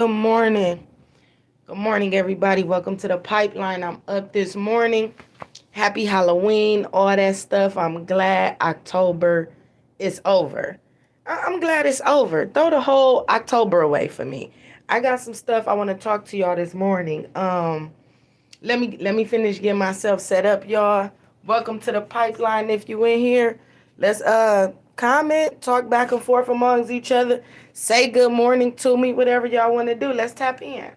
Good morning. Good morning, everybody. Welcome to the pipeline. I'm up this morning. Happy Halloween, all that stuff. I'm glad October is over. I'm glad it's over. Throw the whole October away for me. I got some stuff I want to talk to y'all this morning. Let me finish getting myself set up, y'all. Welcome to the pipeline. If you in here, let's comment, talk back and forth amongst each other. Say good morning to me, whatever y'all want to do. Let's tap in.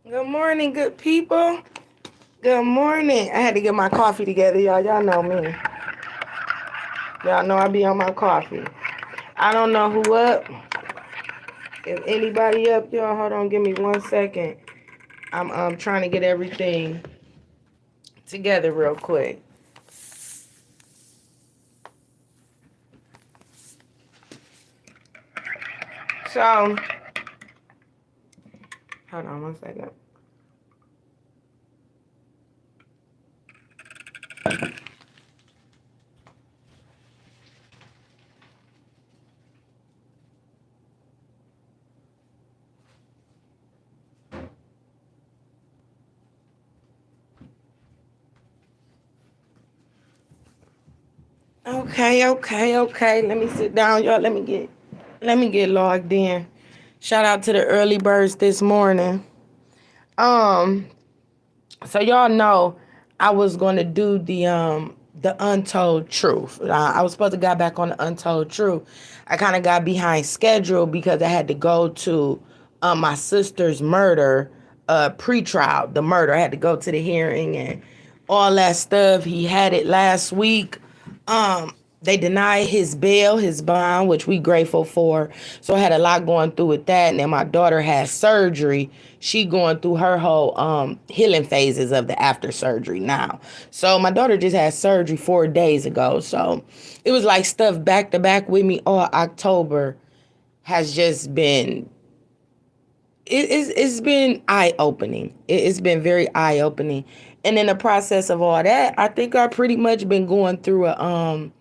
Good morning, good people. Good morning. I had to get my coffee together, y'all. Y'all know me. Y'all know I be on my coffee. I don't know who up. If anybody up, y'all, hold on, give me 1 second. I'm trying to get everything together real quick. So, hold on 1 second. Okay. Let me sit down, y'all. Let me get logged in. Shout out to the early birds this morning. Um, so y'all know I was gonna do the untold truth. I was supposed to get back on the untold truth. I kind of got behind schedule because I had to go to my sister's murder pre-trial. The murder, I had to go to the hearing and all that stuff. He had it last week. They denied his bail, his bond, which we grateful for. So I had a lot going through with that. And then my daughter had surgery. She going through her whole healing phases of the after surgery now. So my daughter just had surgery 4 days ago. So it was like stuff back to back with me all October has just been it's been eye opening. It's been very eye opening. And in the process of all that, I think I've pretty much been going through a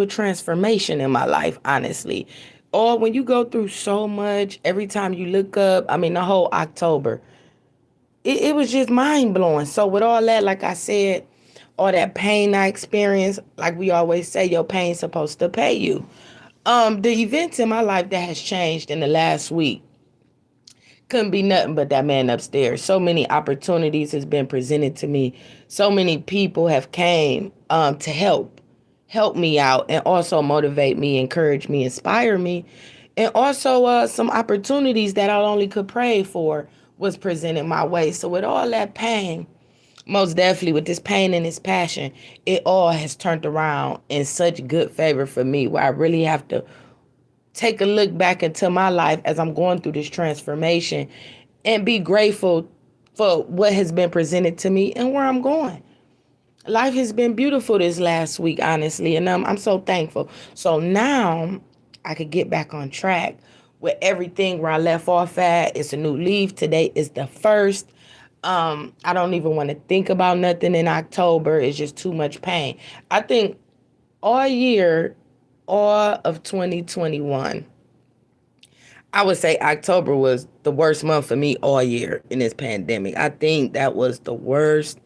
transformation in my life, honestly. Or when you go through so much, every time you look up, I mean, the whole October, it was just mind blowing. So, with all that, like I said, all that pain I experienced, like we always say, your pain's supposed to pay you. The events in my life that has changed in the last week couldn't be nothing but that man upstairs. So many opportunities has been presented to me. So many people have came to help me out and also motivate me, encourage me, inspire me. And also some opportunities that I only could pray for was presented my way. So with all that pain, most definitely with this pain and this passion, it all has turned around in such good favor for me where I really have to take a look back into my life as I'm going through this transformation and be grateful for what has been presented to me and where I'm going. Life has been beautiful this last week, honestly, and I'm so thankful. So now I could get back on track with everything where I left off at. It's a new leaf. Today is the first. I don't even want to think about nothing in October. It's just too much pain. I think all year, all of 2021, I would say October was the worst month for me all year in this pandemic. I think that was the worst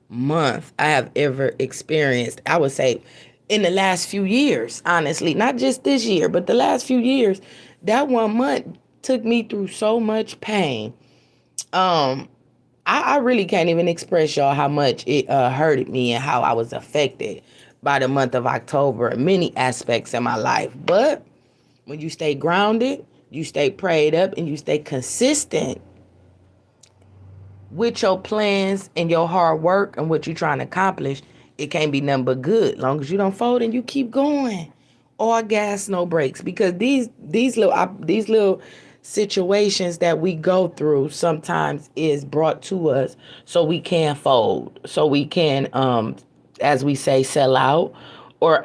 month I have ever experienced. I would say in the last few years, honestly, not just this year, but the last few years, that one month took me through so much pain. Um, I really can't even express y'all how much it hurted me and how I was affected by the month of October in many aspects in my life. But when you stay grounded, you stay prayed up, and you stay consistent with your plans and your hard work and what you're trying to accomplish, it can't be nothing but good. Long as you don't fold and you keep going, all gas, no brakes. Because these little situations that we go through sometimes is brought to us so we can fold, so we can, as we say, sell out, or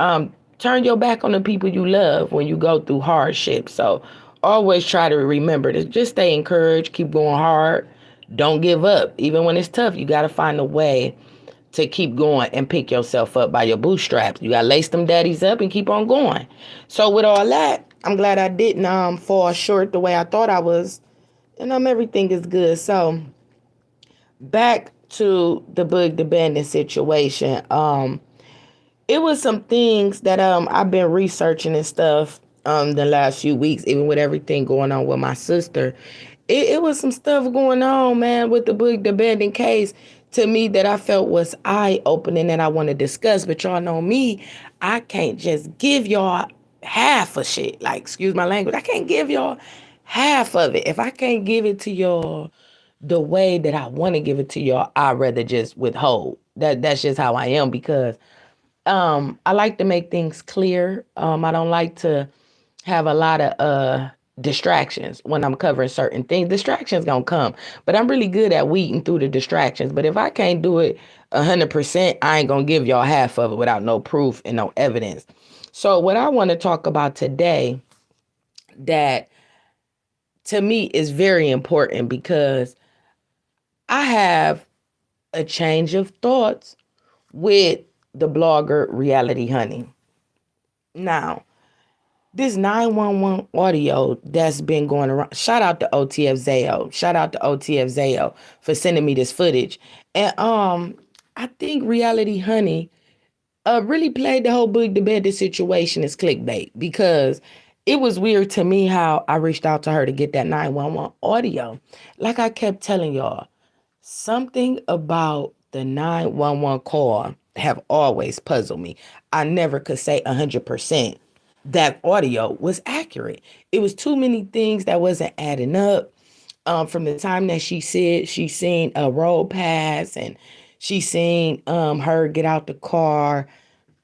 turn your back on the people you love when you go through hardship. So always try to remember to just stay encouraged, keep going hard, don't give up. Even when it's tough, you got to find a way to keep going and pick yourself up by your bootstraps. You got to lace them daddies up and keep on going. So with all that, I'm glad I didn't fall short the way I thought I was. And everything is good. So back to the Boog the Bandit situation. It was some things that I've been researching and stuff the last few weeks, even with everything going on with my sister. It was some stuff going on, man, with the Boog the Bandit case to me that I felt was eye opening that I want to discuss. But y'all know me, I can't just give y'all half of shit. Like, excuse my language, I can't give y'all half of it. If I can't give it to y'all the way that I want to give it to y'all, I'd rather just withhold. That's just how I am, because I like to make things clear. I don't like to have a lot of distractions when I'm covering certain things. Distractions gonna come, but I'm really good at weeding through the distractions. But if I can't do it 100%, I ain't gonna give y'all half of it without no proof and no evidence. So what I want to talk about today, that to me is very important, because I have a change of thoughts with the blogger Reality Honey. Now, this 911 audio that's been going around. Shout out to OTF Zayo. Shout out to OTF Zayo for sending me this footage. And I think Reality Honey really played the whole Boog the Bandit situation as clickbait, because it was weird to me how I reached out to her to get that 911 audio. Like I kept telling y'all, something about the 911 call have always puzzled me. I never could say 100% that audio was accurate. It was too many things that wasn't adding up. From the time that she said she seen a road pass, and she seen her get out the car.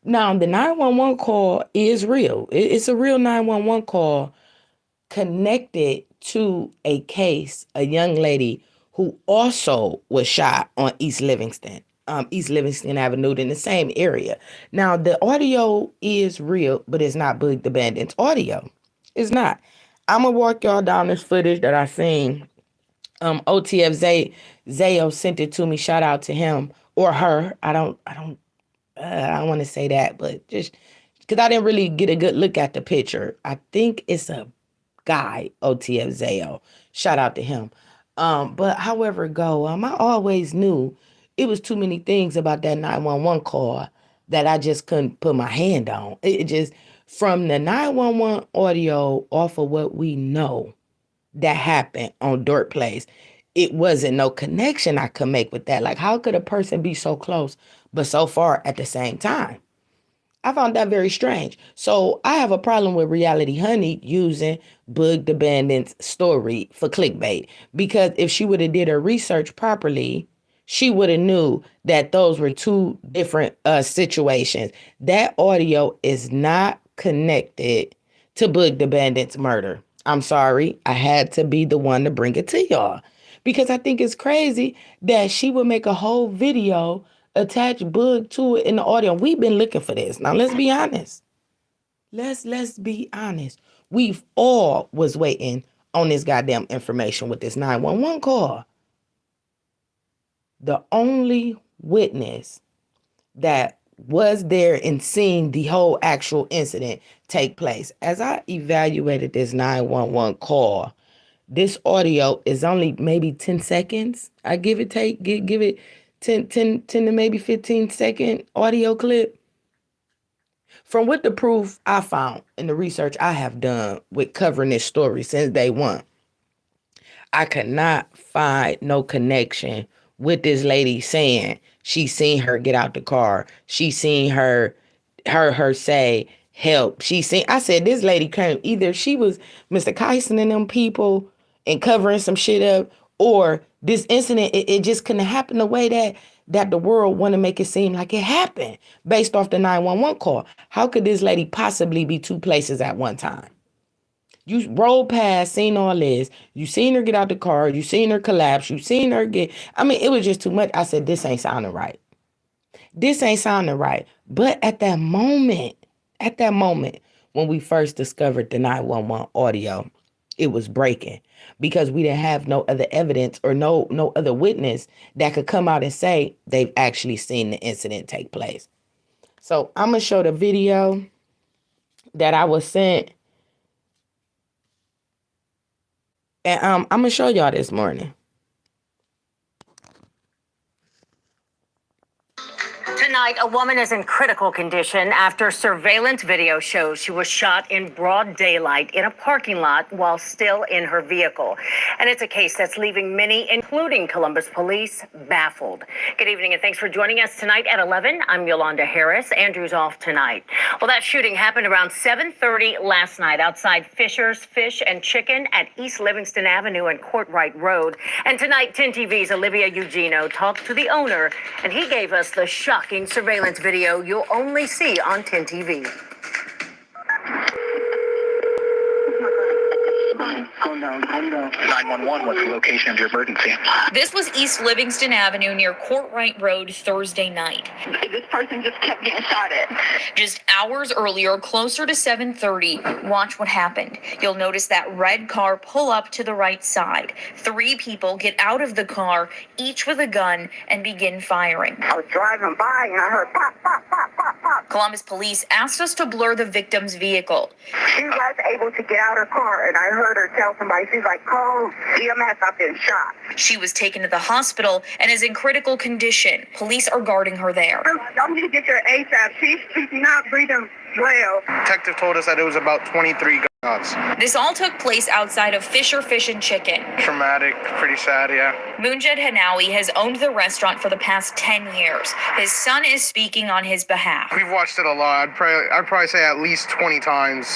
Now the 911 call is real. It's a real 911 call connected to a case, a young lady who also was shot on East Livingston Avenue in the same area. Now, the audio is real, but it's not Boog the Bandit's audio. It's not. I'm going to walk y'all down this footage that I seen. OTF Zayo sent it to me. Shout out to him or her. I don't want to say that, but just because I didn't really get a good look at the picture. I think it's a guy, OTF Zayo. Shout out to him. But however it go, I always knew it was too many things about that 911 call that I just couldn't put my hand on. It just, from the 911 audio, off of what we know that happened on Dirt Place, it wasn't no connection I could make with that. Like, how could a person be so close but so far at the same time? I found that very strange. So I have a problem with Reality Honey using Boog the Bandit's story for clickbait. Because if she would have did her research properly, she would have knew that those were two different situations. That audio is not connected to Boog the Bandit's murder. I'm sorry. I had to be the one to bring it to y'all. Because I think it's crazy that she would make a whole video, attach Boog to it in the audio. We've been looking for this. Now let's be honest. Let's be honest. We've all was waiting on this goddamn information with this 911 call. The only witness that was there and seen the whole actual incident take place. As I evaluated this 911 call, this audio is only maybe 10 seconds. I give it give it 10 to maybe 15-second audio clip. From what the proof I found in the research I have done with covering this story since day one, I could not find no connection with this lady saying she seen her get out the car. She seen her say help. I said this lady came, either she was Mr. Kyson and them people and covering some shit up, or this incident, it just couldn't happen the way that the world want to make it seem like it happened based off the 911 call. How could this lady possibly be two places at one time? You rolled past, seen all this. You seen her get out the car. You seen her collapse. You seen her it was just too much. I said, this ain't sounding right. This ain't sounding right. But at that moment, when we first discovered the 911 audio, it was breaking because we didn't have no other evidence or no other witness that could come out and say they've actually seen the incident take place. So I'm going to show the video that I was sent. And I'm going to show y'all this morning. Tonight, a woman is in critical condition after surveillance video shows she was shot in broad daylight in a parking lot while still in her vehicle. And it's a case that's leaving many, including Columbus police, baffled. Good evening and thanks for joining us tonight at 11. I'm Yolanda Harris. Andrew's off tonight. Well, that shooting happened around 7:30 last night outside Fisher's Fish and Chicken at East Livingston Avenue and Courtright Road. And tonight, 10 TV's Olivia Eugenio talked to the owner, and he gave us the shocking surveillance video you'll only see on 10 TV. Calm down. 911, what's the location of your emergency? This was East Livingston Avenue near Courtright Road Thursday night. This person just kept getting shot at. Just hours earlier, closer to 7:30, watch what happened. You'll notice that red car pull up to the right side. 3 people get out of the car, each with a gun, and begin firing. I was driving by and I heard pop, pop, pop, pop, pop. Columbus police asked us to blur the victim's vehicle. She was able to get out her car and I heard her tell somebody, she's like, call EMS, I've been shot. She was taken to the hospital and is in critical condition. Police are guarding her there. I'm going to get her ASAP. She's not breathing well. Detective told us that it was about 23 gunshots. This all took place outside of Fisher Fish and Chicken. Traumatic, pretty sad, yeah. Moonjed Hanawi has owned the restaurant for the past 10 years. His son is speaking on his behalf. We've watched it a lot. I'd probably say at least 20 times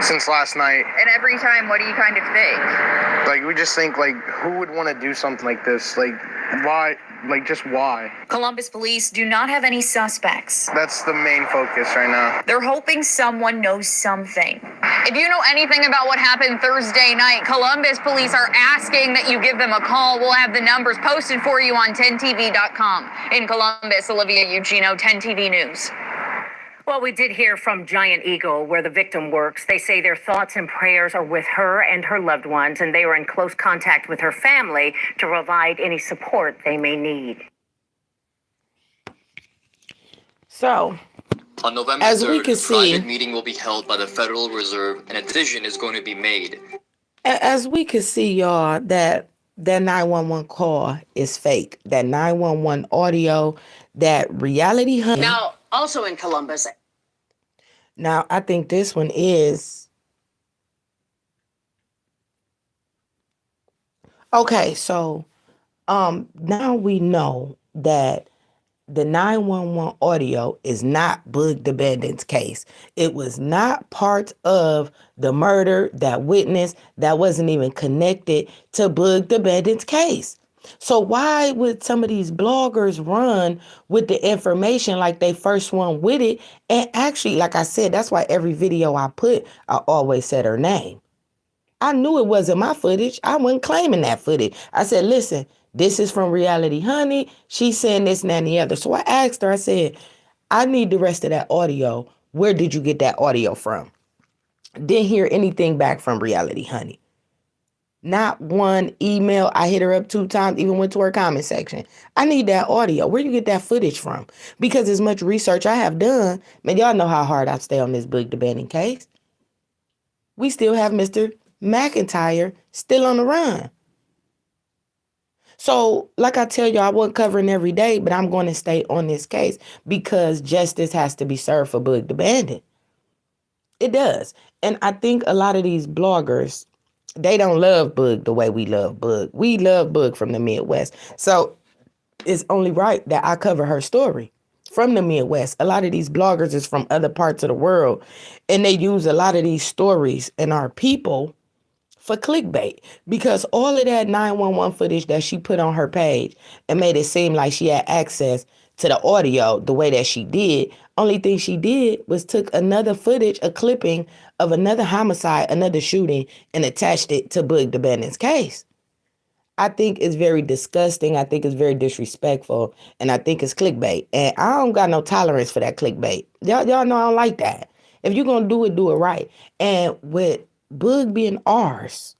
since last night. And every time, what do you kind of think? Like, we just think, like, who would want to do something like this? Like, why? Like, just why? Columbus police do not have any suspects. That's the main focus right now. They're hoping someone knows something. If you know anything about what happened Thursday night, Columbus police are asking that you give them a call. We'll have the numbers posted for you on 10tv.com. In Columbus, Olivia Eugenio, 10 TV News. Well, we did hear from Giant Eagle, where the victim works. They say their thoughts and prayers are with her and her loved ones, and they are in close contact with her family to provide any support they may need. So, on November as 3rd, we can a private see, meeting will be held by the Federal Reserve, and a decision is going to be made. As we can see, y'all, that 911 call is fake. That 911 audio, that reality hunt. Now, also in Columbus. Now, I think this one is. Okay, so now we know that the 911 audio is not Boog the Bandit's case. It was not part of the murder, that witness that wasn't even connected to Boog the Bandit's case. So why would some of these bloggers run with the information like they first one with it? And actually, like I said, that's why every video I put, I always said her name. I knew it wasn't my footage. I wasn't claiming that footage. I said, listen, this is from Reality Honey. She's saying this and that and the other. So I asked her, I said, I need the rest of that audio. Where did you get that audio from? Didn't hear anything back from Reality Honey. Not one email. I hit her up 2 times, even went to her comment section. I need that audio. Where do you get that footage from? Because as much research I have done, man, y'all know how hard I stay on this Boog debating case. We still have Mr. McIntyre still on the run. So, like I tell you, I wasn't covering every day, but I'm going to stay on this case because justice has to be served for Boog the Bandit. It does. And I think a lot of these bloggers, they don't love Boog the way we love Boog. We love Boog from the Midwest. So it's only right that I cover her story from the Midwest. A lot of these bloggers is from other parts of the world, and they use a lot of these stories and our people for clickbait, because all of that 911 footage that she put on her page and made it seem like she had access to the audio the way that she did. Only thing she did was took another footage, a clipping of another homicide, another shooting, and attached it to Boog the Bandit's case. I think it's very disgusting. I think it's very disrespectful. And I think it's clickbait. And I don't got no tolerance for that clickbait. Y'all know I don't like that. If you're going to do it right. And with Boog being ours,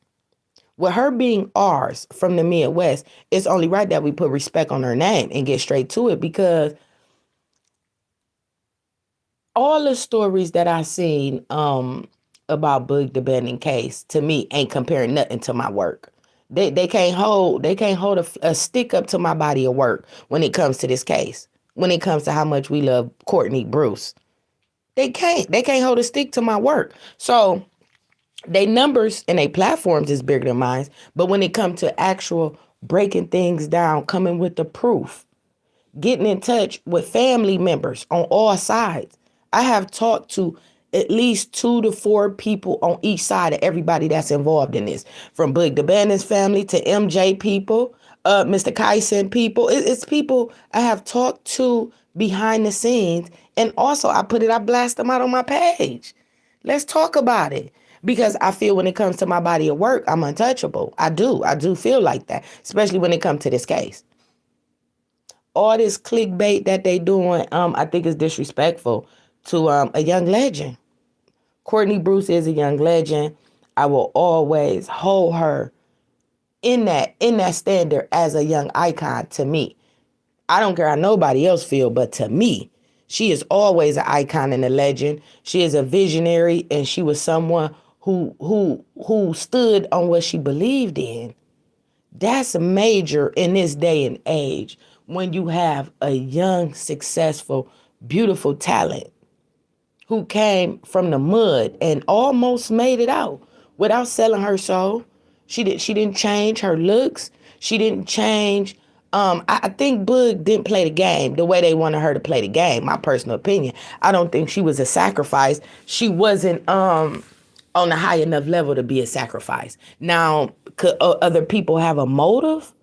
with her being ours from the Midwest, it's only right that we put respect on her name and get straight to it, because all the stories that I seen about Boog the Bandit case, to me, ain't comparing nothing to my work. They can't hold a stick up to my body of work when it comes to this case. When it comes to how much we love Courtney Bruce, they can't hold a stick to my work. So they numbers and they platforms is bigger than mine. But when it comes to actual breaking things down, coming with the proof, getting in touch with family members on all sides, I have talked to at least 2 to 4 people on each side of everybody that's involved in this, from Boog the Bandit's family to MJ people, Mr. Kyson people. It's people I have talked to behind the scenes, and also I blast them out on my page. Let's talk about it. Because I feel when it comes to my body of work, I'm untouchable. I do feel like that, especially when it comes to this case. All this clickbait that they doing, I think is disrespectful to a young legend. Courtney Bruce is a young legend. I will always hold her in that standard as a young icon to me. I don't care how nobody else feel, but to me, she is always an icon and a legend. She is a visionary, and she was someone who stood on what she believed in. That's major in this day and age, when you have a young, successful, beautiful talent who came from the mud and almost made it out without selling her soul. She didn't change her looks. She didn't change. I think Boog didn't play the game the way they wanted her to play the game. My personal opinion. I don't think she was a sacrifice. She wasn't on a high enough level to be a sacrifice. Now, could other people have a motive?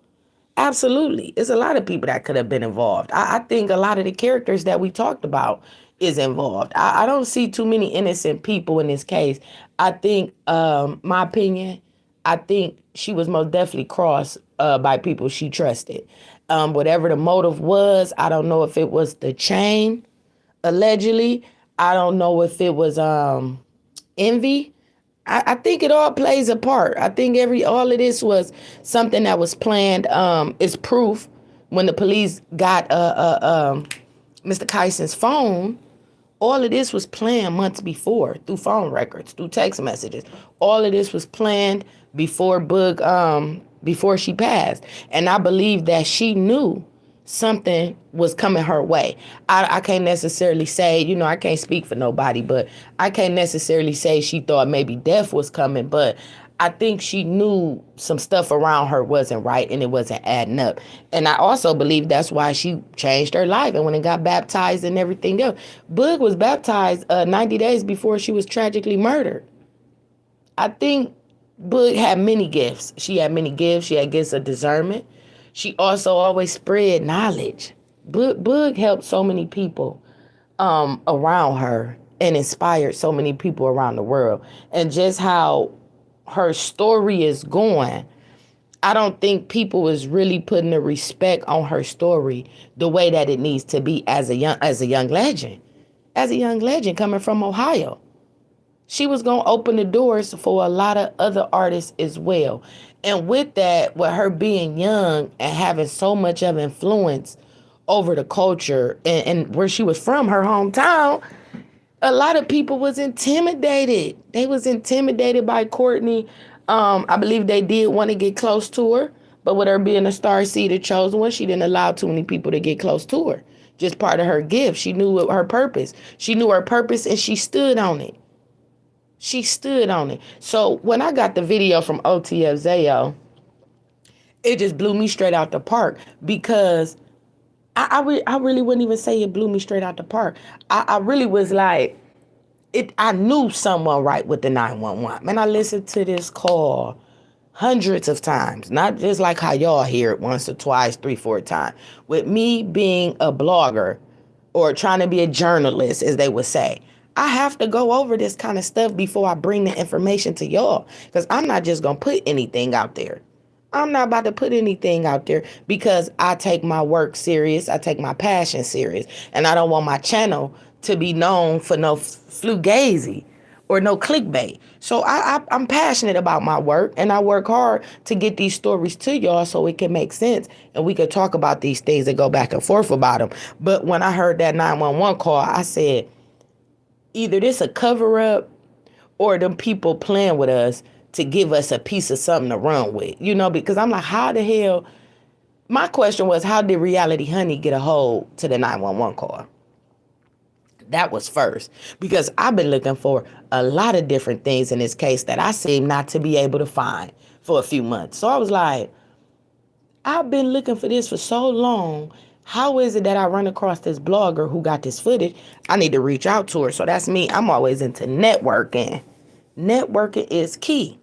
Absolutely. It's a lot of people that could have been involved. I think a lot of the characters that we talked about is involved. I don't see too many innocent people in this case. I think, my opinion, I think she was most definitely crossed by people she trusted. Whatever the motive was, I don't know if it was the chain, allegedly. I don't know if it was envy. I think it all plays a part. I think all of this was something that was planned. It's proof when the police got Mr. Kyson's phone. All of this was planned months before, through phone records, through text messages. All of this was planned before Boog, before she passed. And I believe that she knew something was coming her way. I can't necessarily say, I can't speak for nobody, but I can't necessarily say she thought maybe death was coming, but I think she knew some stuff around her wasn't right and it wasn't adding up. And I also believe that's why she changed her life and when it got baptized and everything else. Boog was baptized 90 days before she was tragically murdered. I think Boog had many gifts. She had many gifts. She had gifts of discernment. She also always spread knowledge. Boog helped so many people around her and inspired so many people around the world. And just how her story is going, I don't think people is really putting the respect on her story the way that it needs to be as a young legend. As a young legend coming from Ohio. She was going to open the doors for a lot of other artists as well. And with that, with her being young and having so much of influence over the culture and where she was from, her hometown, a lot of people was intimidated. They was intimidated by Courtney. I believe they did want to get close to her, but with her being a star seed, chosen one, she didn't allow too many people to get close to her. Just part of her gift. She knew her purpose. She knew her purpose and she stood on it. She stood on it. So when I got the video from OTF Zayo, it just blew me straight out the park because I really wouldn't even say it blew me straight out the park. I really was like, I knew someone right with the 911. Man, I listened to this call hundreds of times, not just like how y'all hear it once or twice, 3, 4 times. With me being a blogger or trying to be a journalist, as they would say, I have to go over this kind of stuff before I bring the information to y'all, because I'm not just going to put anything out there. I'm not about to put anything out there because I take my work serious. I take my passion serious. And I don't want my channel to be known for no flugazi or no clickbait. So I'm passionate about my work and I work hard to get these stories to y'all so it can make sense and we could talk about these things and go back and forth about them. But when I heard that 911 call, I said, either this a cover up or them people playing with us to give us a piece of something to run with, because I'm like, how the hell? My question was, how did Reality Honey get a hold to the 911 call? That was first, because I've been looking for a lot of different things in this case that I seem not to be able to find for a few months. So I was like, I've been looking for this for so long. How is it that I run across this blogger who got this footage? I need to reach out to her. So that's me. I'm always into networking. Networking is key.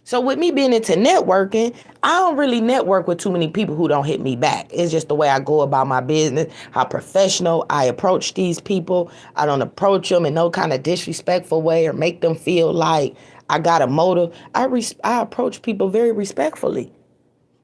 So with me being into networking, I don't really network with too many people who don't hit me back. It's just the way I go about my business, how professional I approach these people. I don't approach them in no kind of disrespectful way or make them feel like I got a motive. I approach people very respectfully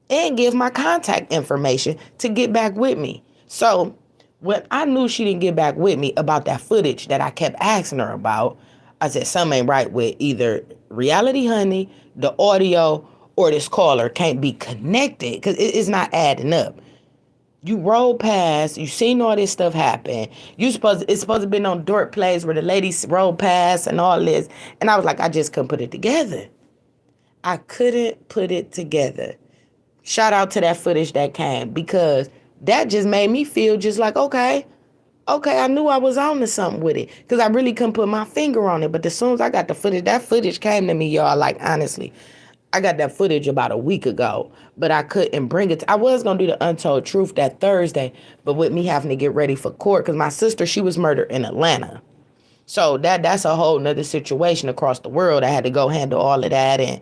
and give my contact information to get back with me. So when I knew she didn't get back with me about that footage that I kept asking her about, I said, something ain't right with either Reality Honey, the audio, or this caller can't be connected because it's not adding up. You roll past, you seen all this stuff happen. It's supposed to have been on Dork Plays where the ladies rolled past and all this. And I was like, I just couldn't put it together. I couldn't put it together. Shout out to that footage that came because that just made me feel just like, okay, I knew I was on to something with it because I really couldn't put my finger on it. But as soon as I got the footage, that footage came to me, y'all. Like, honestly, I got that footage about a week ago, but I couldn't bring it. I was going to do the Untold Truth that Thursday, but with me having to get ready for court because my sister, she was murdered in Atlanta. So that's a whole nother situation across the world. I had to go handle all of that and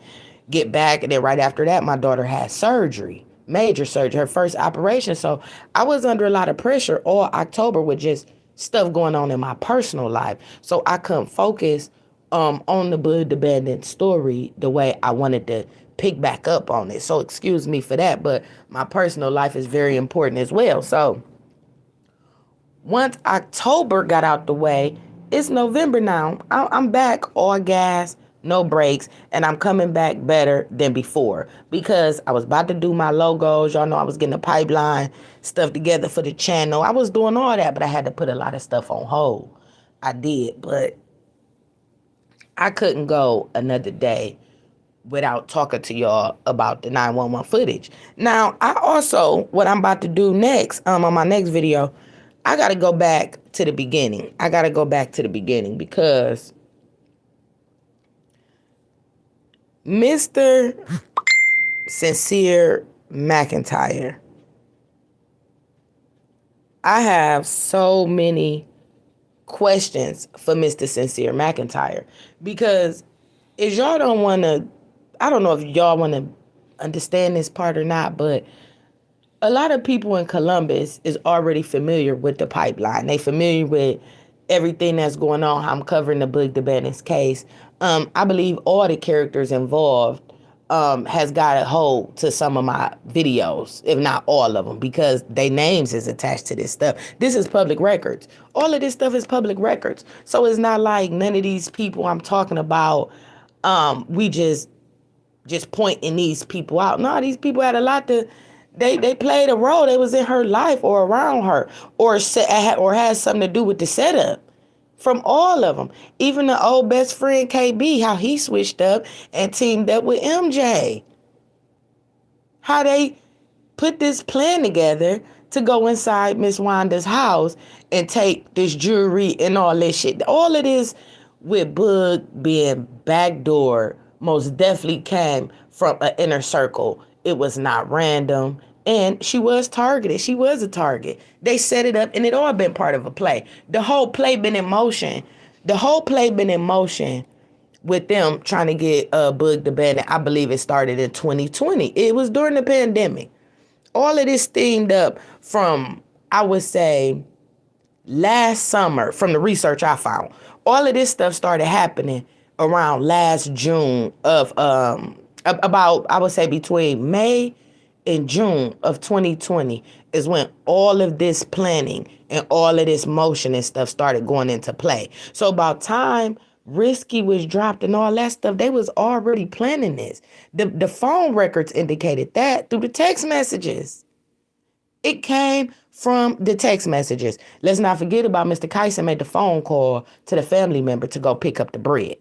get back. And then right after that, my daughter had surgery. Major surgery, her first operation. So I was under a lot of pressure all October with just stuff going on in my personal life. So I couldn't focus on the Boog the Bandit story the way I wanted to pick back up on it. So excuse me for that, but my personal life is very important as well. So once October got out the way, it's November now. I'm back all gas, no breaks, and I'm coming back better than before because I was about to do my logos. Y'all know I was getting the pipeline stuff together for the channel. I was doing all that, but I had to put a lot of stuff on hold. I did, but I couldn't go another day without talking to y'all about the 911 footage. Now, what I'm about to do next, on my next video, I got to go back to the beginning. Because Mr. Sincere McIntyre, I have so many questions for Mr. Sincere McIntyre because if y'all don't want to, I don't know if y'all want to understand this part or not, but a lot of people in Columbus is already familiar with the pipeline. They familiar with everything that's going on. I'm covering the Boog the Bandit's case. I believe all the characters involved has got a hold to some of my videos, if not all of them, because their names is attached to this stuff. This is public records. All of this stuff is public records. So it's not like none of these people I'm talking about, we just pointing these people out. No, these people had a lot to, they played a role. They was in her life or around her, or had something to do with the setup. From all of them. Even the old best friend KB, how he switched up and teamed up with MJ. How they put this plan together to go inside Miss Wanda's house and take this jewelry and all this shit. All of this with Boog being backdoor most definitely came from an inner circle. It was not random. And she was targeted. She was a target. They set it up and it all been part of a play. The whole play been in motion. With them trying to get Boog the Bandit. I believe it started in 2020. It was during the pandemic. All of this steamed up from, I would say, last summer, from the research I found. All of this stuff started happening around last June of, about, I would say, between May in June of 2020 is when all of this planning and all of this motion and stuff started going into play. So about time Risky was dropped and all that stuff, they was already planning this. The phone records indicated that through the text messages. It came from the text messages. Let's not forget about Mr. Kyson made the phone call to the family member to go pick up the bread.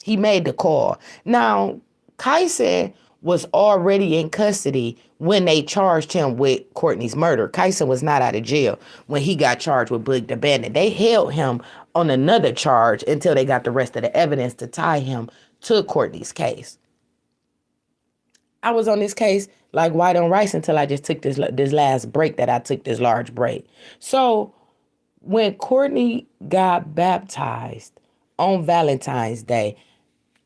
He made the call. Now, Kyson was already in custody when they charged him with Courtney's murder. Kyson was not out of jail when he got charged with Boog the Bandit. They held him on another charge until they got the rest of the evidence to tie him to Courtney's case. I was on this case like white on rice until I just took this last break that I took, this large break. So when Courtney got baptized on Valentine's Day,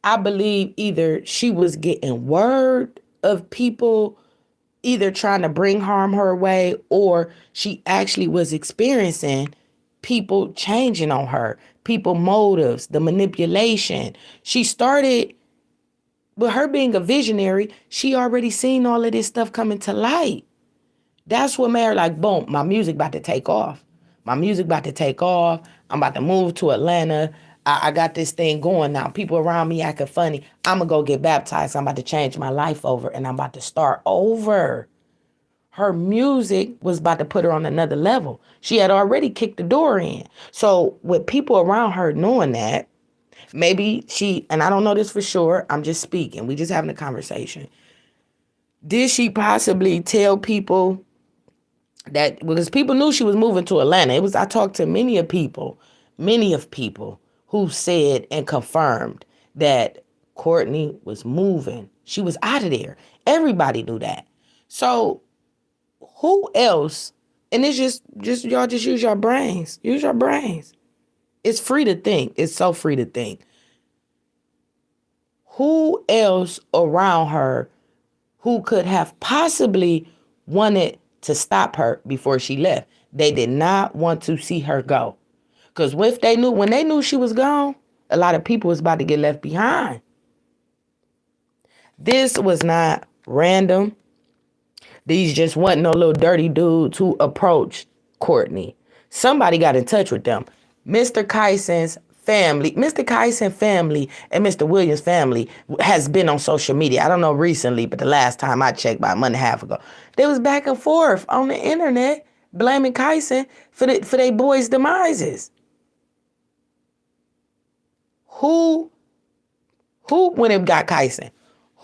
I believe either she was getting word of people either trying to bring harm her way, or she actually was experiencing people changing on her, people motives, the manipulation. She started, with her being a visionary, she already seen all of this stuff coming to light. That's what made her like, boom, my music about to take off. I'm about to move to Atlanta. I got this thing going now. People around me acting funny. I'm going to go get baptized. I'm about to change my life over and I'm about to start over. Her music was about to put her on another level. She had already kicked the door in. So with people around her knowing that, maybe she, and I don't know this for sure, I'm just speaking. We just having a conversation. Did she possibly tell people that, because people knew she was moving to Atlanta. I talked to many of people who said and confirmed that Courtney was moving. She was out of there. Everybody knew that. So who else? And it's just y'all just use your brains. Use your brains. It's free to think. It's so free to think. Who else around her who could have possibly wanted to stop her before she left? They did not want to see her go. Because when they knew she was gone, a lot of people was about to get left behind. This was not random. These just wasn't no little dirty dudes who approached Courtney. Somebody got in touch with them. Mr. Kyson's family and Mr. Williams' family has been on social media. I don't know recently, but the last time I checked, about a month and a half ago, they was back and forth on the internet blaming Kyson for their boys' demises. Who went and got Kyson?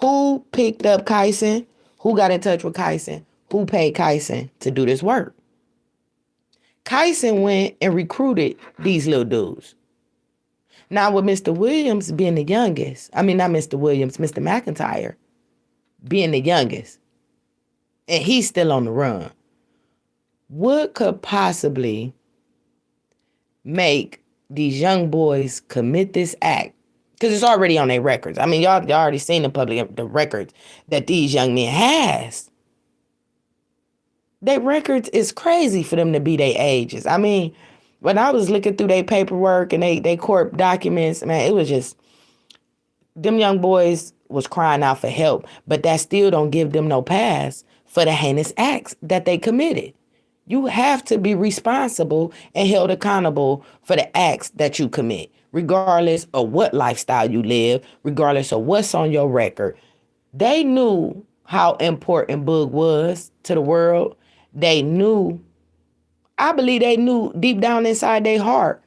Who picked up Kyson? Who got in touch with Kyson? Who paid Kyson to do this work? Kyson went and recruited these little dudes. Now with Mr. Williams being the youngest, Mr. McIntyre being the youngest, and he's still on the run, what could possibly make these young boys commit this act? Because it's already on their records. I mean, y'all already seen the records that these young men has. Their records is crazy for them to be their ages. I mean, when I was looking through their paperwork and they court documents, man, it was just, them young boys was crying out for help, but that still don't give them no pass for the heinous acts that they committed. You have to be responsible and held accountable for the acts that you commit, regardless of what lifestyle you live, regardless of what's on your record. They knew how important Boog was to the world. They knew, I believe they knew deep down inside their heart,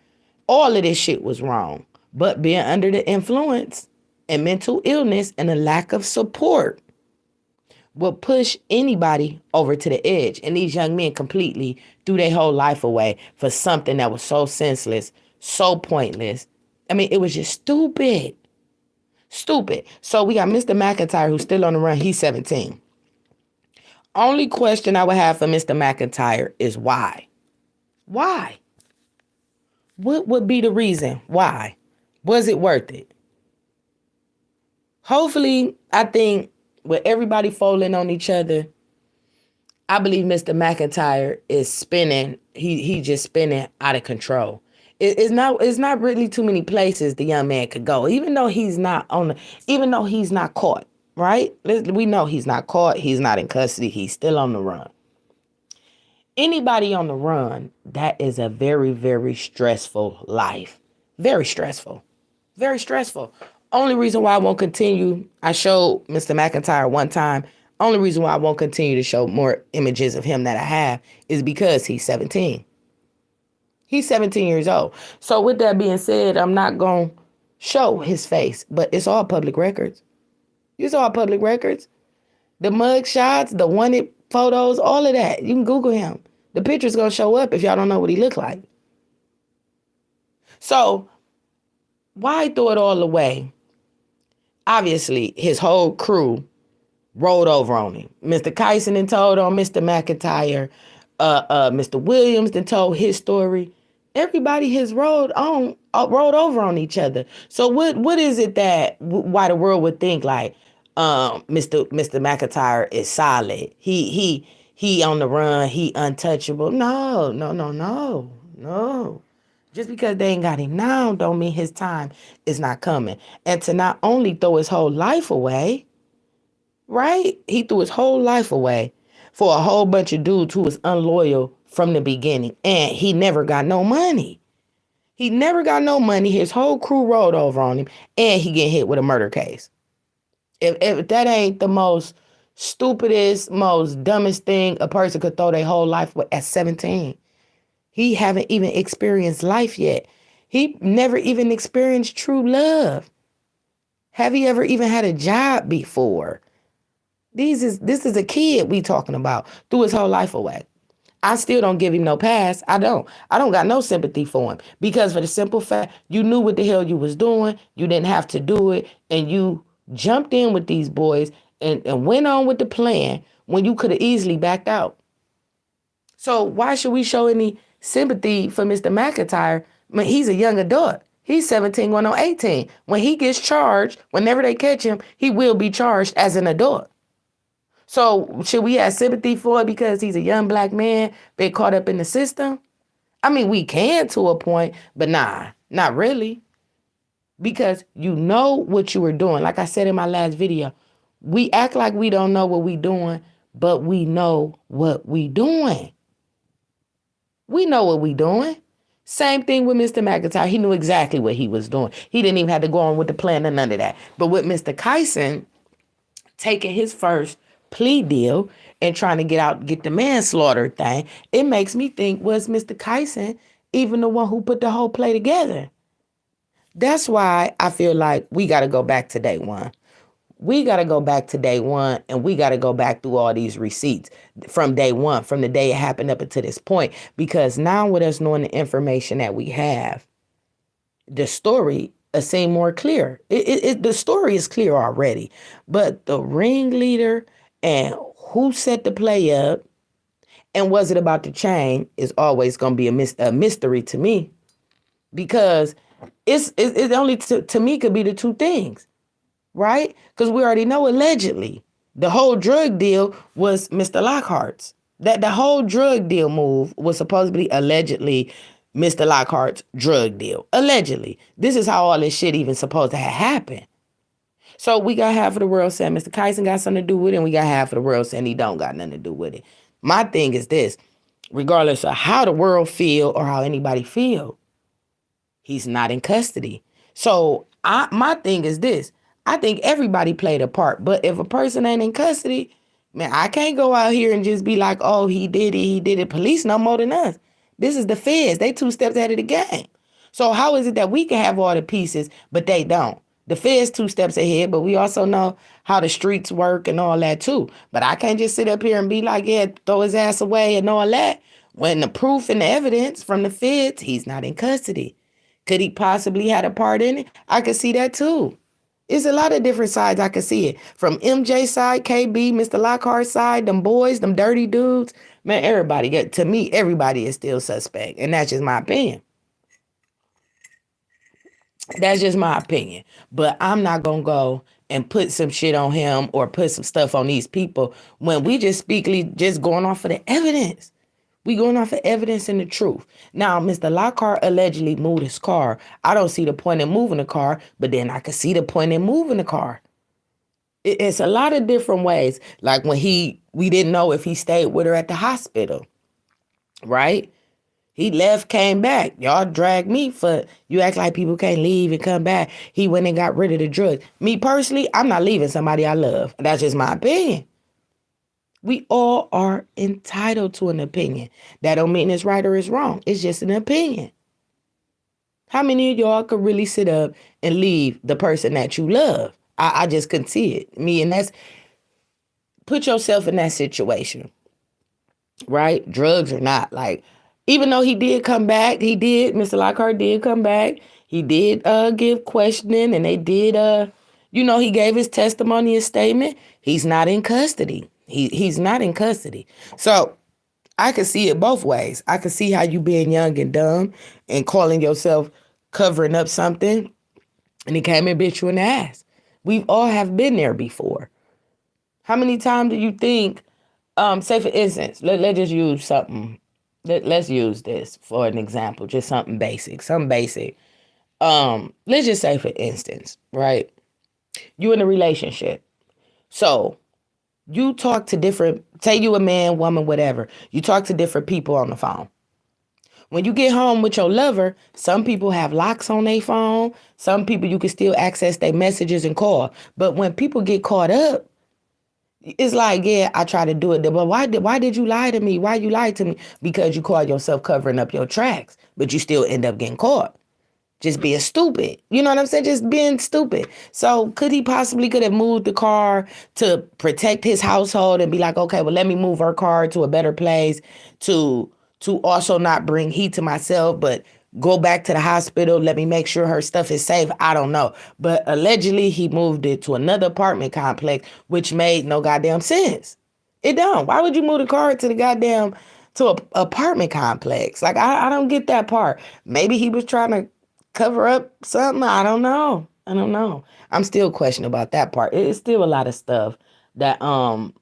all of this shit was wrong. But being under the influence and mental illness and a lack of support will push anybody over to the edge. And these young men completely threw their whole life away for something that was so senseless, so pointless. I mean, it was just stupid. Stupid. So we got Mr. McIntyre, who's still on the run. He's 17. Only question I would have for Mr. McIntyre is why? Why? What would be the reason? Why? Was it worth it? Hopefully, I think with everybody falling on each other, I believe Mr. McIntyre is spinning. He just spinning out of control. It's not really too many places the young man could go, even though he's not caught, right? We know he's not caught. He's not in custody. He's still on the run. Anybody on the run, that is a very, very stressful life. Very stressful. Very stressful. Only reason why I won't continue, I showed Mr. McIntyre one time. Only reason why I won't continue to show more images of him that I have is because he's 17. He's 17 years old. So with that being said, I'm not going to show his face, but it's all public records. It's all public records. The mug shots, the wanted photos, all of that. You can Google him. The picture's going to show up if y'all don't know what he looked like. So why throw it all away? Obviously, his whole crew rolled over on him. Mr. Kyson then told on Mr. McIntyre. Mr. Williams then told his story. Everybody has rolled over on each other. So what is it that why the world would think like Mr. McIntyre is solid? He on the run. He untouchable. No. Just because they ain't got him now don't mean his time is not coming. And to not only throw his whole life away, right? He threw his whole life away for a whole bunch of dudes who was unloyal from the beginning. And he never got no money. He never got no money. His whole crew rolled over on him. And he get hit with a murder case. If that ain't the most stupidest, most dumbest thing a person could throw their whole life with at 17. He haven't even experienced life yet. He never even experienced true love. Have he ever even had a job before? This is a kid we talking about. Threw his whole life away. I still don't give him no pass. I don't got no sympathy for him. Because for the simple fact, you knew what the hell you was doing. You didn't have to do it. And you jumped in with these boys and went on with the plan when you could have easily backed out. So why should we show any sympathy for Mr. McIntyre? I mean, he's a young adult. He's 17 going on 18. When he gets charged, whenever they catch him, he will be charged as an adult. So should we have sympathy for it because he's a young black man been caught up in the system? I mean, we can to a point, but nah, not really. Because you know what you were doing. Like I said in my last video, we act like we don't know what we doing, but we know what we doing. We know what we doing. Same thing with Mr. McIntyre. He knew exactly what he was doing. He didn't even have to go on with the plan or none of that. But with Mr. Kyson taking his first plea deal and trying to get the manslaughter thing, it makes me think, was Mr. Kyson even the one who put the whole play together? That's why I feel like we got to go back to day one. We got to go back to day one, and we got to go back through all these receipts from day one, from the day it happened up until this point. Because now with us knowing the information that we have, the story seems more clear. The story is clear already. But the ringleader and who set the play up and was it about the chain is always going to be a mystery to me. Because it only to me could be the two things. Right? Because we already know allegedly the whole drug deal was Mr. Lockhart's. That the whole drug deal move was supposedly allegedly Mr. Lockhart's drug deal. Allegedly. This is how all this shit even supposed to have happened. So we got half of the world saying Mr. Kyson got something to do with it, and we got half of the world saying he don't got nothing to do with it. My thing is this, regardless of how the world feel or how anybody feel, he's not in custody. So my thing is this, I think everybody played a part, but if a person ain't in custody, man, I can't go out here and just be like, oh, he did it. Police know more than us. This is the feds. They 2 steps ahead of the game. So how is it that we can have all the pieces, but they don't? The feds 2 steps ahead, but we also know how the streets work and all that too. But I can't just sit up here and be like, yeah, throw his ass away and all that, when the proof and the evidence from the feds, he's not in custody. Could he possibly had a part in it? I could see that too. It's a lot of different sides I could see it. From MJ side, KB, Mr. Lockhart's side, them boys, them dirty dudes. Man, everybody, to me, everybody is still suspect. And that's just my opinion. That's just my opinion. But I'm not going to go and put some shit on him or put some stuff on these people when we just just going off of the evidence. We going off of evidence and the truth. Now, Mr. Lockhart allegedly moved his car. I don't see the point in moving the car, but then I could see the point in moving the car. It's a lot of different ways. Like when we didn't know if he stayed with her at the hospital, right? He left, came back. Y'all dragged me for, you act like people can't leave and come back. He went and got rid of the drugs. Me personally, I'm not leaving somebody I love. That's just my opinion. We all are entitled to an opinion. That don't mean it's right or it's wrong. It's just an opinion. How many of y'all could really sit up and leave the person that you love? I just couldn't see it. And that's, put yourself in that situation, right? Drugs or not. Like, even though he did come back, Mr. Lockhart did come back. He did give questioning, and they did, he gave his testimony, his statement. He's not in custody. He's not in custody. So I could see it both ways. I could see how you being young and dumb and calling yourself covering up something, and he came and bit you in the ass. We all have been there before. How many times do you think, say for instance, let's just use something. Let's use this for an example, just something basic. Let's just say for instance, right? You in a relationship. So you talk to different, say you a man, woman, whatever. You talk to different people on the phone. When you get home with your lover, some people have locks on their phone. Some people you can still access their messages and call. But when people get caught up, it's like, yeah, I try to do it. But why did you lie to me? Why you lied to me? Because you call yourself covering up your tracks, but you still end up getting caught. Just being stupid. You know what I'm saying? Just being stupid. So could have moved the car to protect his household and be like, okay, well, let me move her car to a better place to also not bring heat to myself, but go back to the hospital. Let me make sure her stuff is safe. I don't know. But allegedly he moved it to another apartment complex, which made no goddamn sense. It don't. Why would you move the car to a apartment complex? Like, I don't get that part. Maybe he was trying to cover up something. I don't know. I'm still questioning about that part. It's still a lot of stuff that I'm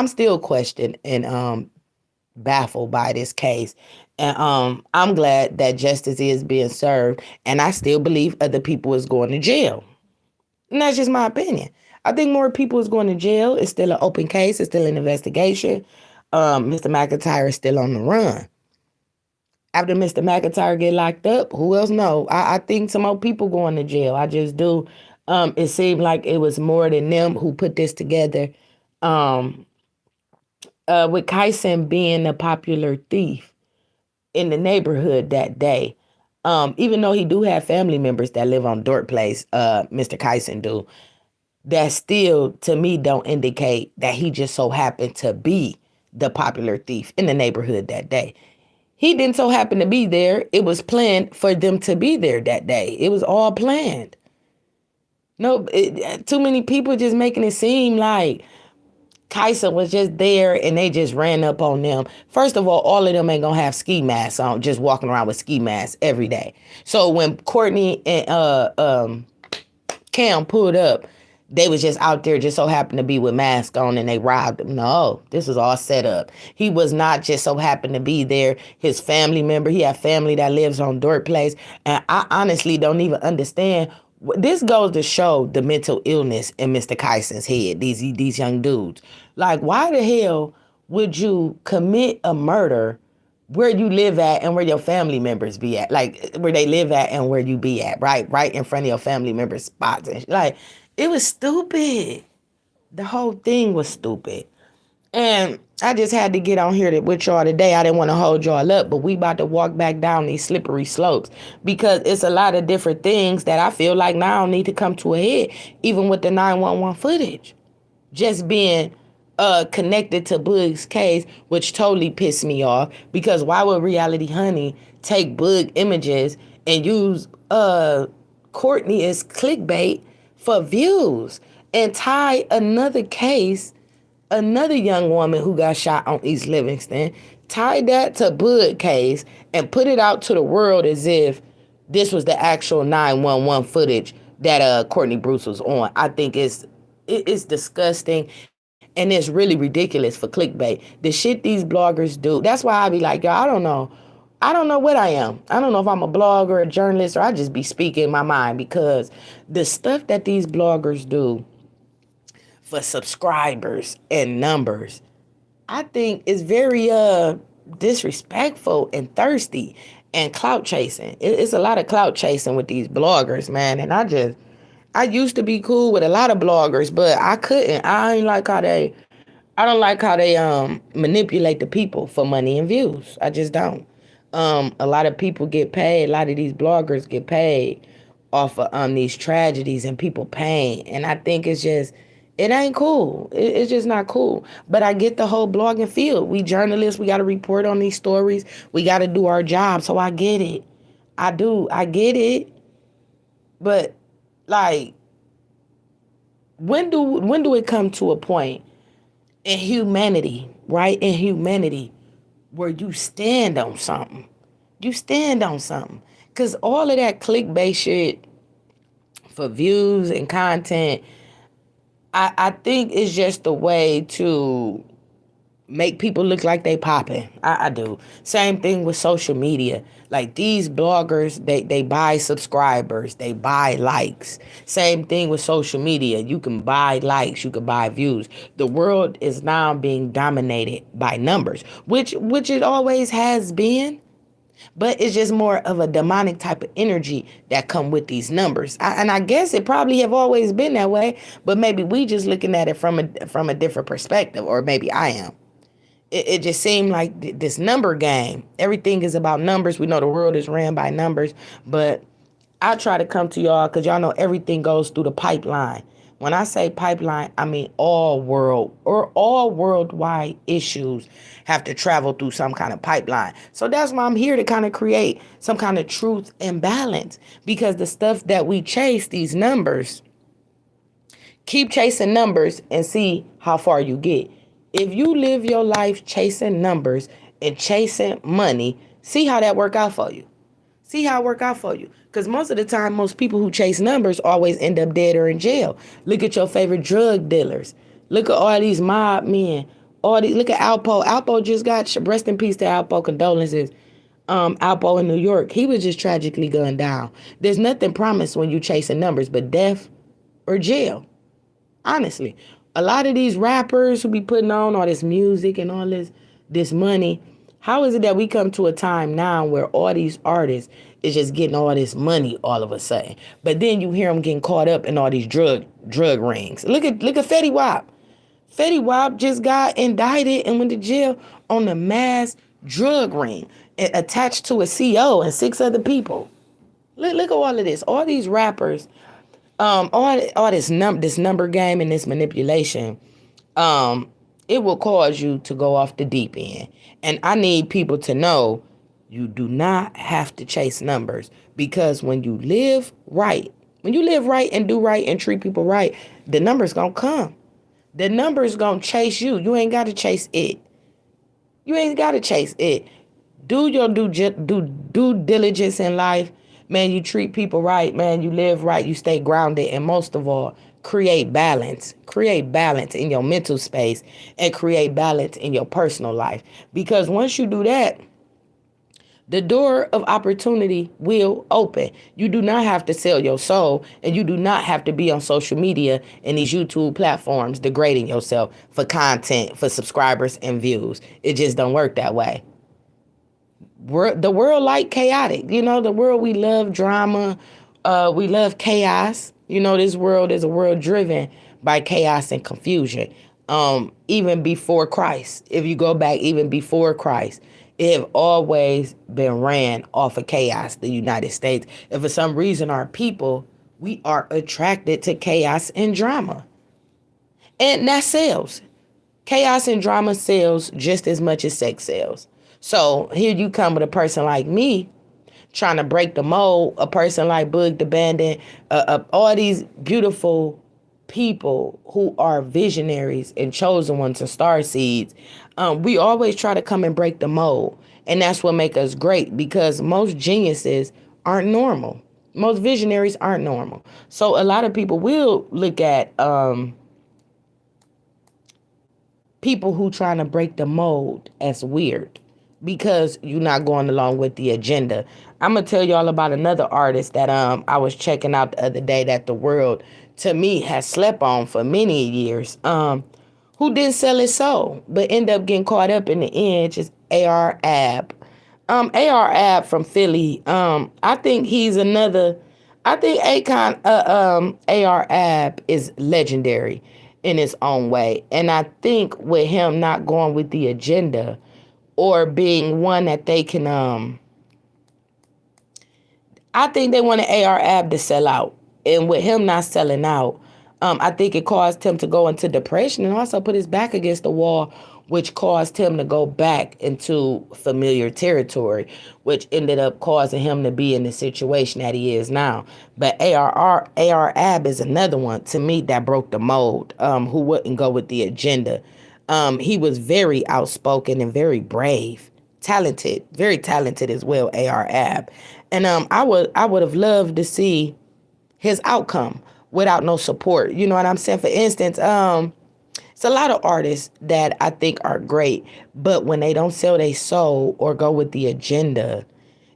still questioning and baffled by this case. And I'm glad that justice is being served, and I still believe other people is going to jail. And that's just my opinion. I think more people is going to jail. It's still an open case. It's still an investigation. Mr. McIntyre is still on the run. After Mr. McIntyre get locked up, who else know? I think some more people going to jail. I just do. It seemed like it was more than them who put this together. With Kyson being a popular thief in the neighborhood that day, even though he do have family members that live on Dork Place, Mr. Kyson do, that still, to me, don't indicate that he just so happened to be the popular thief in the neighborhood that day. He didn't so happen to be there. It was planned for them to be there that day. It was all planned. No, too many people just making it seem like Kyson was just there and they just ran up on them. First of all of them ain't gonna have ski masks on, just walking around with ski masks every day. So when Courtney and Cam pulled up, they was just out there just so happened to be with masks on and they robbed him. No, this was all set up. He was not just so happened to be there. His family member, he had family that lives on Dork Place. And I honestly don't even understand This goes to show the mental illness in Mr. Kyson's head, these young dudes. Like, why the hell would you commit a murder where you live at and where your family members be at? Like, where they live at and where you be at, right? Right in front of your family members' spots. And like, it was stupid. The whole thing was stupid. And I just had to get on here with y'all today. I didn't want to hold y'all up, but we about to walk back down these slippery slopes because it's a lot of different things that I feel like now need to come to a head, even with the 911 footage. Just being connected to Boog's case, which totally pissed me off, because why would Reality Honey take Boog images and use Courtney as clickbait for views and tie another case, another young woman who got shot on East Livingston, tied that to Boog case and put it out to the world as if this was the actual 911 footage that Courtney Bruce was on. I think it's disgusting and it's really ridiculous for clickbait. The shit these bloggers do. That's why I be like, y'all, I don't know. I don't know what I am. I don't know if I'm a blogger, a journalist, or I just be speaking my mind, because the stuff that these bloggers do for subscribers and numbers, I think is very disrespectful and thirsty and clout chasing. It's a lot of clout chasing with these bloggers, man. And I used to be cool with a lot of bloggers, but I couldn't. I don't like how they manipulate the people for money and views. I just don't. A lot of people get paid. A lot of these bloggers get paid off of these tragedies and people pain. And I think it ain't cool. It's just not cool. But I get the whole blogging field. We journalists, we got to report on these stories. We got to do our job. So I get it. I do. I get it. But like, when do it come to a point in humanity, right? In humanity, where you stand on something. You stand on something. Because all of that clickbait shit for views and content, I think it's just a way to make people look like they popping. I do. Same thing with social media. Like, these bloggers, they buy subscribers, they buy likes. Same thing with social media. You can buy likes, you can buy views. The world is now being dominated by numbers, which it always has been. But it's just more of a demonic type of energy that come with these numbers. And I guess it probably have always been that way, but maybe we just looking at it from a different perspective, or maybe I am. It just seemed like this number game. Everything is about numbers. We know the world is ran by numbers, but I try to come to y'all because y'all know everything goes through the pipeline. When I say pipeline, I mean all worldwide issues have to travel through some kind of pipeline. So that's why I'm here, to kind of create some kind of truth and balance, because the stuff that we chase, these numbers, keep chasing numbers and see how far you get. If you live your life chasing numbers and chasing money, see how that work out for you. See how it work out for you. Because most of the time, most people who chase numbers always end up dead or in jail. Look at your favorite drug dealers. Look at all these mob men. Look at Alpo. Alpo just got, rest in peace to Alpo, condolences. Alpo in New York, he was just tragically gunned down. There's nothing promised when you chasing numbers but death or jail. Honestly. A lot of these rappers who be putting on all this music and all this money, how is it that we come to a time now where all these artists is just getting all this money all of a sudden? But then you hear them getting caught up in all these drug rings. Look at Fetty Wap. Fetty Wap just got indicted and went to jail on a mass drug ring attached to a CO and 6 other people. Look at all of this. All these rappers, all this number game and this manipulation, it will cause you to go off the deep end. And I need people to know you do not have to chase numbers, because when you live right and do right and treat people right, the numbers gonna come. The numbers gonna chase you. You ain't got to chase it. You ain't got to chase it. Do your due diligence in life. Man, you treat people right, man, you live right, you stay grounded, and most of all, create balance. Create balance in your mental space and create balance in your personal life. Because once you do that, the door of opportunity will open. You do not have to sell your soul, and you do not have to be on social media and these YouTube platforms degrading yourself for content, for subscribers and views. It just don't work that way. The world like chaotic. The world, we love drama. We love chaos. This world is a world driven by chaos and confusion. Even before Christ, if you go back even before Christ, it have always been ran off of chaos, the United States. And for some reason, our people, we are attracted to chaos and drama. And that sells. Chaos and drama sells just as much as sex sells. So here you come with a person like me trying to break the mold, a person like Boog the Bandit, all these beautiful people who are visionaries and chosen ones and star seeds. We always try to come and break the mold. And that's what makes us great, because most geniuses aren't normal. Most visionaries aren't normal. So a lot of people will look at people who trying to break the mold as weird, because you're not going along with the agenda. I'm going to tell y'all about another artist that I was checking out the other day that the world, to me, has slept on for many years, who didn't sell his soul, but ended up getting caught up in the end, just A.R. Ab. A.R. Ab from Philly, I think he's another, I think A.R. Ab is legendary in his own way. And I think with him not going with the agenda, or being one that they can, I think they wanted A.R. Ab to sell out. And with him not selling out, I think it caused him to go into depression and also put his back against the wall, which caused him to go back into familiar territory, which ended up causing him to be in the situation that he is now. But A.R. Ab is another one, to me, that broke the mold, who wouldn't go with the agenda. He was very outspoken and very brave, talented, very talented as well, A.R. Ab. And I would have loved to see his outcome without no support. You know what I'm saying? For instance, it's a lot of artists that I think are great, but when they don't sell their soul or go with the agenda,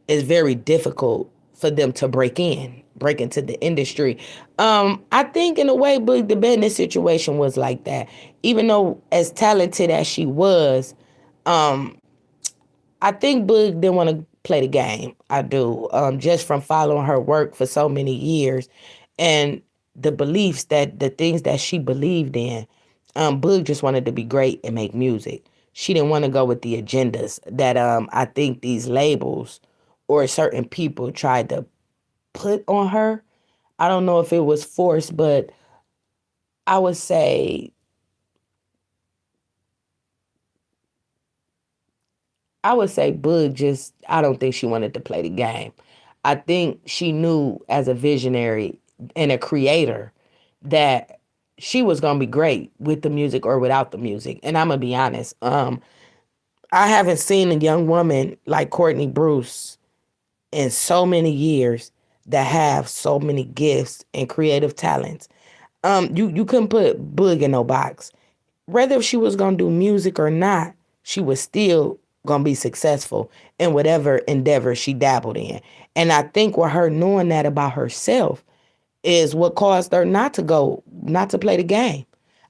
it's very difficult for them to break into the industry. I think in a way, Boog the Bandit situation was like that. Even though as talented as she was, I think Boog didn't want to play the game. I do. Just from following her work for so many years and the beliefs, that the things that she believed in, Boog just wanted to be great and make music. She didn't want to go with the agendas that I think these labels or certain people tried to put on her. I don't know if it was forced, but I would say Boog just, I don't think she wanted to play the game. I think she knew as a visionary and a creator that she was going to be great with the music or without the music. And I'm going to be honest. I haven't seen a young woman like Courtney Bruce in so many years that have so many gifts and creative talents. You couldn't put Boog in no box. Whether she was going to do music or not, she was still going to be successful in whatever endeavor she dabbled in. And I think with her knowing that about herself is what caused her not to play the game.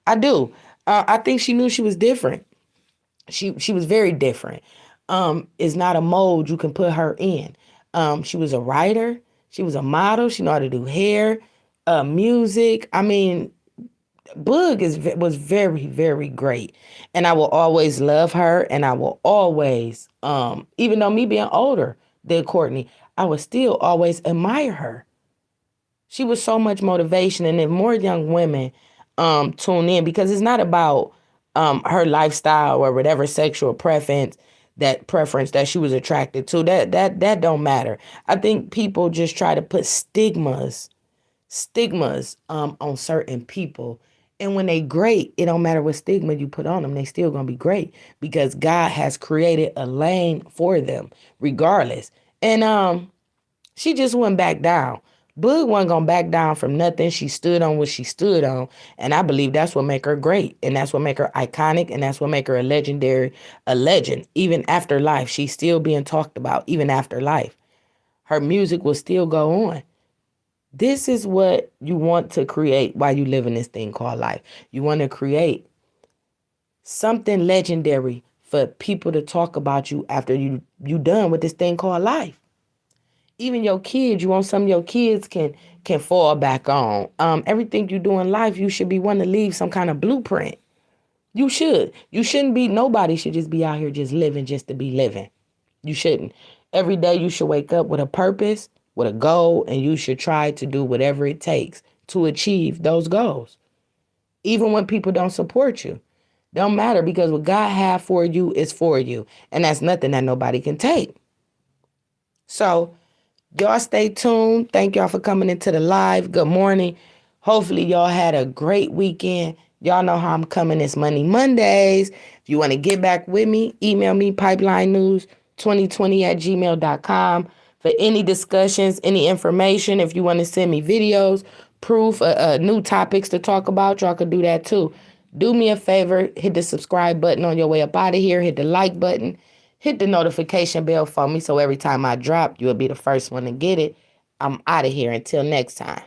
I do. I think she knew she was different. She was very different. It's not a mold you can put her in. She was a writer. She was a model. She knew how to do hair, music. I mean, Boog was very, very great. And I will always love her. And I will always, even though me being older than Courtney, I would still always admire her. She was so much motivation. And if more young women tune in, because it's not about her lifestyle or whatever sexual preference that she was attracted to, that don't matter. I think people just try to put stigmas on certain people. And when they great, it don't matter what stigma you put on them, they still gonna be great because God has created a lane for them regardless. And she just went back down. Boog wasn't going to back down from nothing. She stood on what she stood on. And I believe that's what make her great. And that's what make her iconic. And that's what make her a legend. Even after life, she's still being talked about, even after life. Her music will still go on. This is what you want to create while you live in this thing called life. You want to create something legendary for people to talk about you after you done with this thing called life. Even your kids, you want some of your kids can fall back on. Everything you do in life, you should be wanting to leave some kind of blueprint. You should. You shouldn't be, nobody should just be out here just living just to be living. You shouldn't. Every day you should wake up with a purpose, with a goal, and you should try to do whatever it takes to achieve those goals. Even when people don't support you. Don't matter, because what God have for you is for you. And that's nothing that nobody can take. So, y'all stay tuned. Thank y'all for coming into the live. Good morning. Hopefully y'all had a great weekend. Y'all know how I'm coming. It's Money Mondays. If you want to get back with me, email me pipelinenews2020@gmail.com for any discussions, any information. If you want to send me videos, proof, new topics to talk about, y'all could do that too. Do me a favor, hit the subscribe button on your way up out of here. Hit the like button. Hit the notification bell for me so every time I drop, you'll be the first one to get it. I'm out of here. Until next time.